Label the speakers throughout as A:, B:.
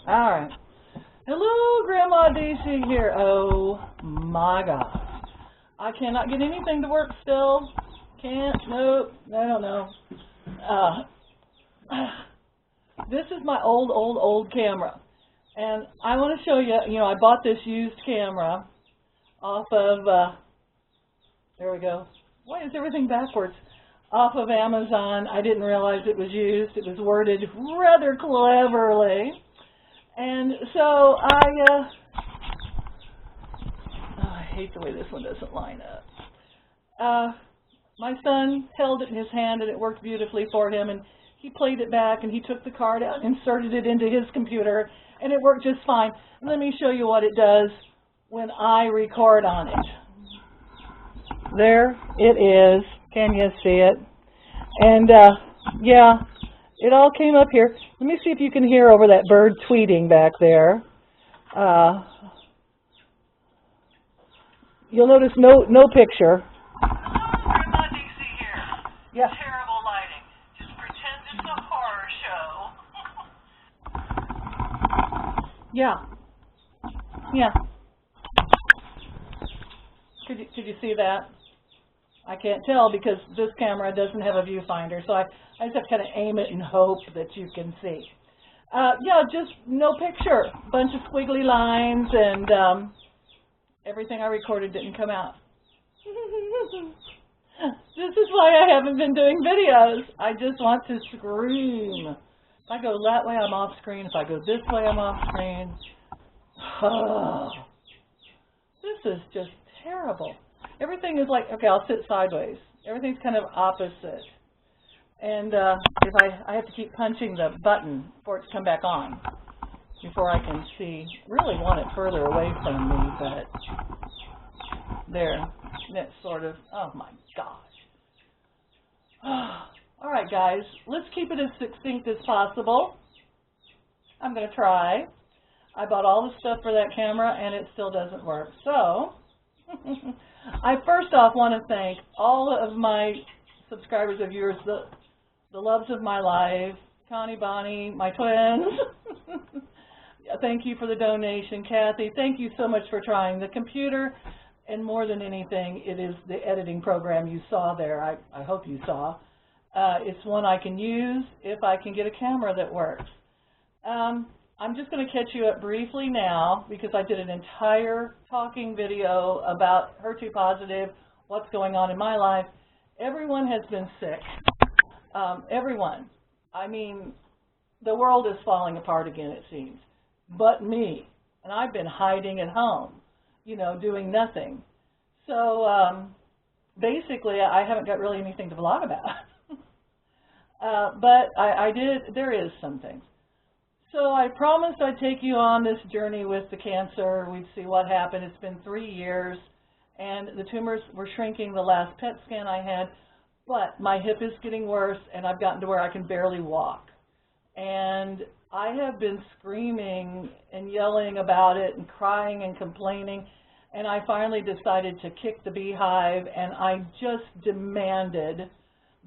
A: All right. Hello, Grandma Daisy here. Oh my gosh. I cannot get anything to work still. Can't. Nope. I don't know. This is my old camera. And I want to show you, I bought this used camera off of, there we go. Why is everything backwards? Off of Amazon. I didn't realize it was used. It was worded rather cleverly. And so I hate the way this one doesn't line up. My son held it in his hand and it worked beautifully for him, and he played it back and he took the card out and inserted it into his computer and it worked just fine. Let me show you what it does when I record on it. There it is. Can you see it? And yeah, it all came up here. Let me see if you can hear over that bird tweeting back there. You'll notice no picture.
B: Grandma Dixie here.
A: Yeah.
B: Terrible lighting. Just pretend it's a horror show.
A: Yeah. Yeah. Could you see that? I can't tell because this camera doesn't have a viewfinder, so I just have to kind of aim it and hope that you can see. Yeah, just no picture. Bunch of squiggly lines, and everything I recorded didn't come out. This is why I haven't been doing videos. I just want to scream. If I go that way, I'm off screen. If I go this way, I'm off screen. Oh, this is just terrible. Everything is like, okay, I'll sit sideways. Everything's kind of opposite. And if I have to keep punching the button for it to come back on before I can see. Really want it further away from me, but there. That's sort of, oh my gosh. All right, guys, let's keep it as succinct as possible. I'm going to try. I bought all the stuff for that camera, and it still doesn't work. So I first off want to thank all of my subscribers and viewers, the loves of my life, Connie, Bonnie, my twins. Thank you for the donation. Kathy, thank you so much for trying. The computer, and more than anything, it is the editing program you saw there. I hope you saw. It's one I can use if I can get a camera that works. I'm just going to catch you up briefly now because I did an entire talking video about HER2 positive, what's going on in my life. Everyone has been sick. Everyone. I mean, the world is falling apart again, it seems, but me. And I've been hiding at home, doing nothing. So basically, I haven't got really anything to vlog about. But there is some things. So I promised I'd take you on this journey with the cancer. We'd see what happened. It's been 3 years, and the tumors were shrinking the last PET scan I had, but my hip is getting worse, and I've gotten to where I can barely walk. And I have been screaming and yelling about it and crying and complaining, and I finally decided to kick the beehive, and I just demanded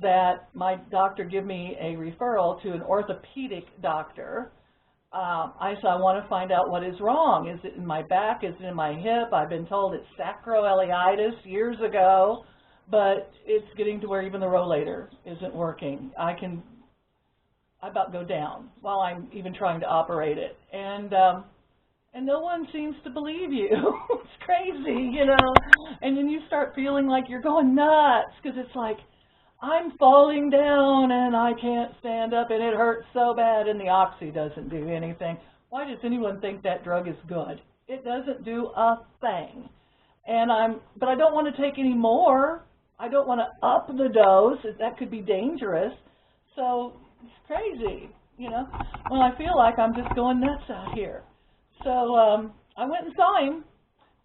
A: that my doctor give me a referral to an orthopedic doctor. I said, I want to find out what is wrong. Is it in my back? Is it in my hip? I've been told it's sacroiliitis years ago, but it's getting to where even the rollator isn't working. I about go down while I'm even trying to operate it. And no one seems to believe you. It's crazy, And then you start feeling like you're going nuts because it's like, I'm falling down and I can't stand up and it hurts so bad and the oxy doesn't do anything. Why does anyone think that drug is good? It doesn't do a thing. But I don't want to take any more. I don't want to up the dose. That could be dangerous. So it's crazy, Well, I feel like I'm just going nuts out here. So I went and saw him,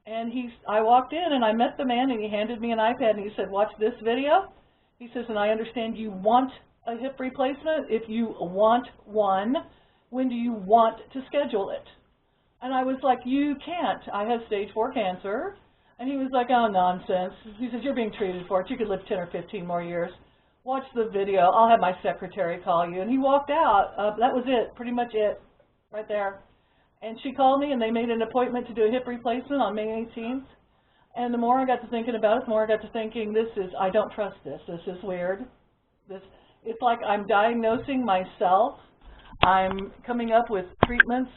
A: and I walked in and I met the man and he handed me an iPad and he said, watch this video. He says, and I understand you want a hip replacement. If you want one, when do you want to schedule it? And I was like, you can't. I have stage 4 cancer. And he was like, oh, nonsense. He says, you're being treated for it. You could live 10 or 15 more years. Watch the video. I'll have my secretary call you. And he walked out. That was it, pretty much it, right there. And she called me, and they made an appointment to do a hip replacement on May 18th. And the more I got to thinking about it, the more I got to thinking, I don't trust this. This is weird. It's like I'm diagnosing myself. I'm coming up with treatments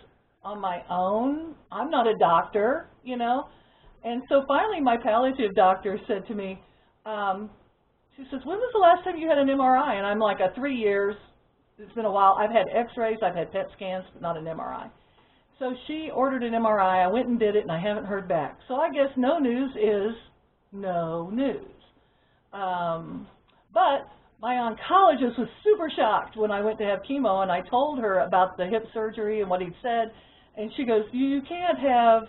A: on my own. I'm not a doctor, you know. And so finally my palliative doctor said to me, she says, when was the last time you had an MRI? And I'm like, 3 years. It's been a while. I've had x-rays, I've had PET scans, but not an MRI. So she ordered an MRI. I went and did it, and I haven't heard back. So I guess no news is no news. But my oncologist was super shocked when I went to have chemo, and I told her about the hip surgery and what he'd said. And she goes, you can't have,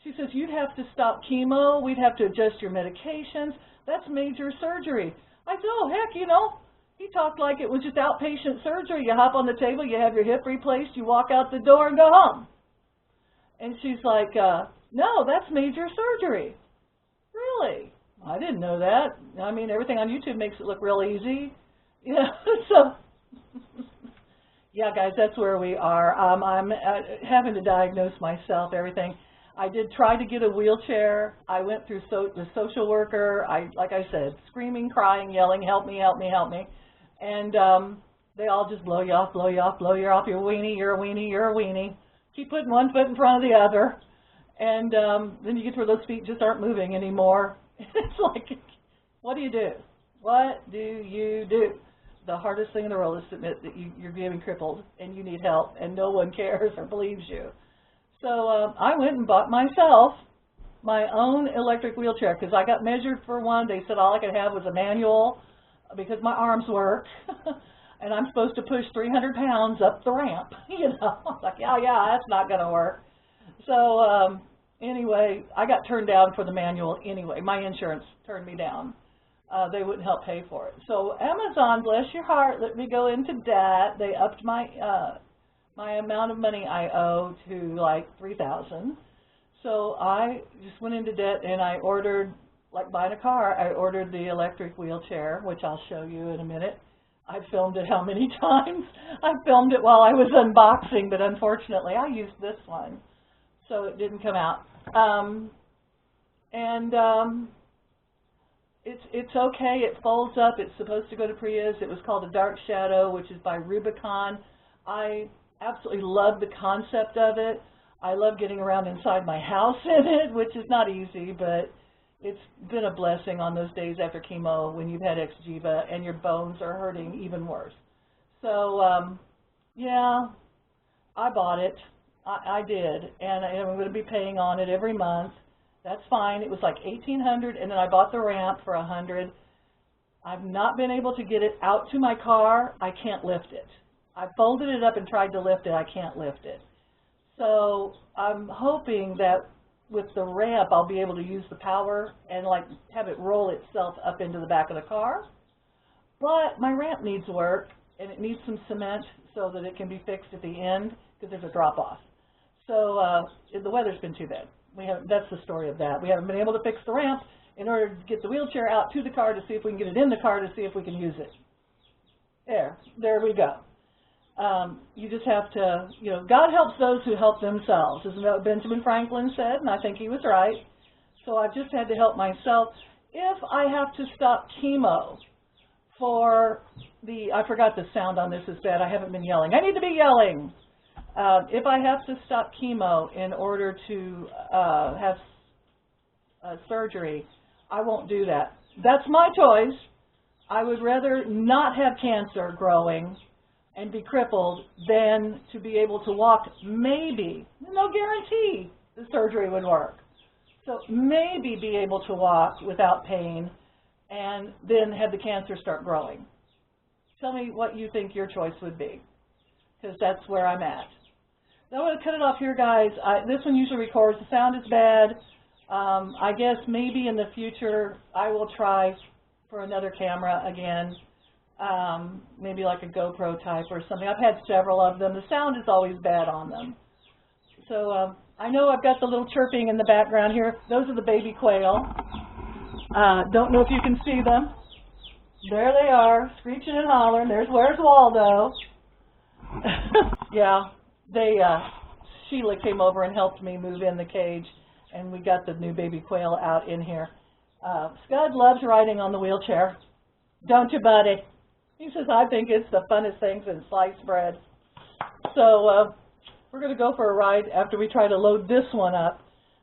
A: she says, you'd have to stop chemo. We'd have to adjust your medications. That's major surgery. I said, oh, heck, you know, he talked like it was just outpatient surgery. You hop on the table, you have your hip replaced, you walk out the door and go home. And she's like, no, that's major surgery. Really? I didn't know that. I mean, everything on YouTube makes it look real easy. You know, so, yeah, guys, that's where we are. I'm having to diagnose myself, everything. I did try to get a wheelchair. I went through the social worker. Like I said, screaming, crying, yelling, help me, help me, help me. And they all just blow you off, blow you off, blow you off. You're a weenie, you're a weenie, you're a weenie. Keep putting one foot in front of the other. And then you get to where those feet just aren't moving anymore. It's like, what do you do? What do you do? The hardest thing in the world is to admit that you're getting crippled and you need help and no one cares or believes you. So I went and bought myself my own electric wheelchair because I got measured for one. They said all I could have was a manual because my arms work. And I'm supposed to push 300 pounds up the ramp. You know, I was like, yeah, that's not going to work. So anyway, I got turned down for the manual anyway. My insurance turned me down. They wouldn't help pay for it. So Amazon, bless your heart, let me go into debt. They upped my my amount of money I owe to like $3,000. So I just went into debt and I ordered, like buying a car, I ordered the electric wheelchair, which I'll show you in a minute. I filmed it how many times? I filmed it while I was unboxing, but unfortunately I used this one, so it didn't come out. It's okay. It folds up. It's supposed to go to Prius. It was called a Dark Shadow, which is by Rubicon. I absolutely love the concept of it. I love getting around inside my house in it, which is not easy, but it's been a blessing on those days after chemo when you've had Exgeva and your bones are hurting even worse. So, yeah, I bought it. I did, and I'm going to be paying on it every month. That's fine. It was like $1,800, and then I bought the ramp for $100. I've not been able to get it out to my car. I can't lift it. I folded it up and tried to lift it. I can't lift it. So I'm hoping that with the ramp, I'll be able to use the power and like have it roll itself up into the back of the car. But my ramp needs work, and it needs some cement so that it can be fixed at the end because there's a drop-off. So the weather's been too bad. That's the story of that. We haven't been able to fix the ramp in order to get the wheelchair out to the car to see if we can get it in the car to see if we can use it. There we go. You just have to, you know, God helps those who help themselves, isn't that what Benjamin Franklin said? And I think he was right. So I've just had to help myself. If I have to stop chemo for I forgot the sound on this is bad. I haven't been yelling. I need to be yelling. If I have to stop chemo in order to have surgery, I won't do that. That's my choice. I would rather not have cancer growing and be crippled than to be able to walk, maybe, no guarantee the surgery would work. So maybe be able to walk without pain and then have the cancer start growing. Tell me what you think your choice would be, because that's where I'm at. I'm going to cut it off here, guys. This one usually records. The sound is bad. I guess maybe in the future I will try for another camera again, maybe like a GoPro type or something. I've had several of them. The sound is always bad on them. So I know I've got the little chirping in the background here. Those are the baby quail. Don't know if you can see them. There they are, screeching and hollering. Where's Waldo. Yeah. They Sheila came over and helped me move in the cage, and we got the new baby quail out in here. Scud loves riding on the wheelchair. Don't you, buddy? He says, I think it's the funnest thing since sliced bread. So we're going to go for a ride after we try to load this one up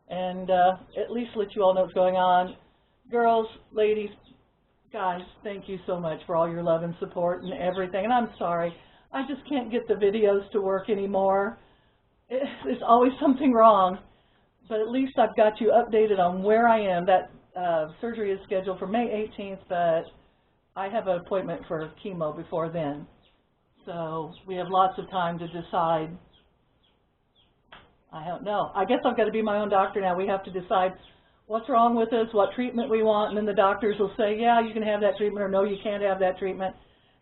A: and at least let you all know what's going on. Girls, ladies, guys, thank you so much for all your love and support and everything. And I'm sorry, I just can't get the videos to work anymore. There's always something wrong. But at least I've got you updated on where I am. That surgery is scheduled for May 18th, but I have an appointment for chemo before then. So we have lots of time to decide. I don't know. I guess I've got to be my own doctor now. We have to decide what's wrong with us, what treatment we want, and then the doctors will say, yeah, you can have that treatment, or no, you can't have that treatment.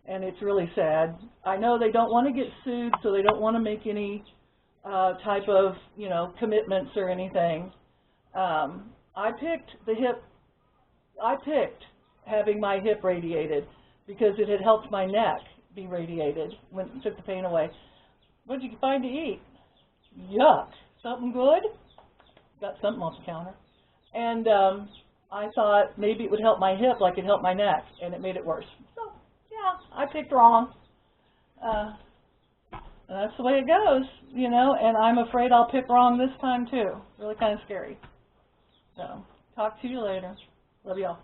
A: And it's really sad. I know they don't want to get sued, so they don't want to make any type of, you know, commitments or anything. I picked having my hip radiated because it had helped my neck be radiated when it took the pain away. What did you find to eat? Yuck. Something good? Got something off the counter. And I thought maybe it would help my hip like it helped my neck, and it made it worse. So, yeah, I picked wrong. That's the way it goes, you know, and I'm afraid I'll pick wrong this time, too. Really kind of scary. So, talk to you later. Love y'all.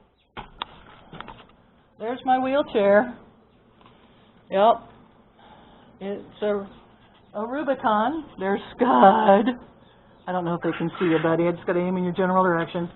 A: There's my wheelchair. Yep. It's a Rubicon. There's Scud. I don't know if they can see you, buddy. I just got to aim in your general direction.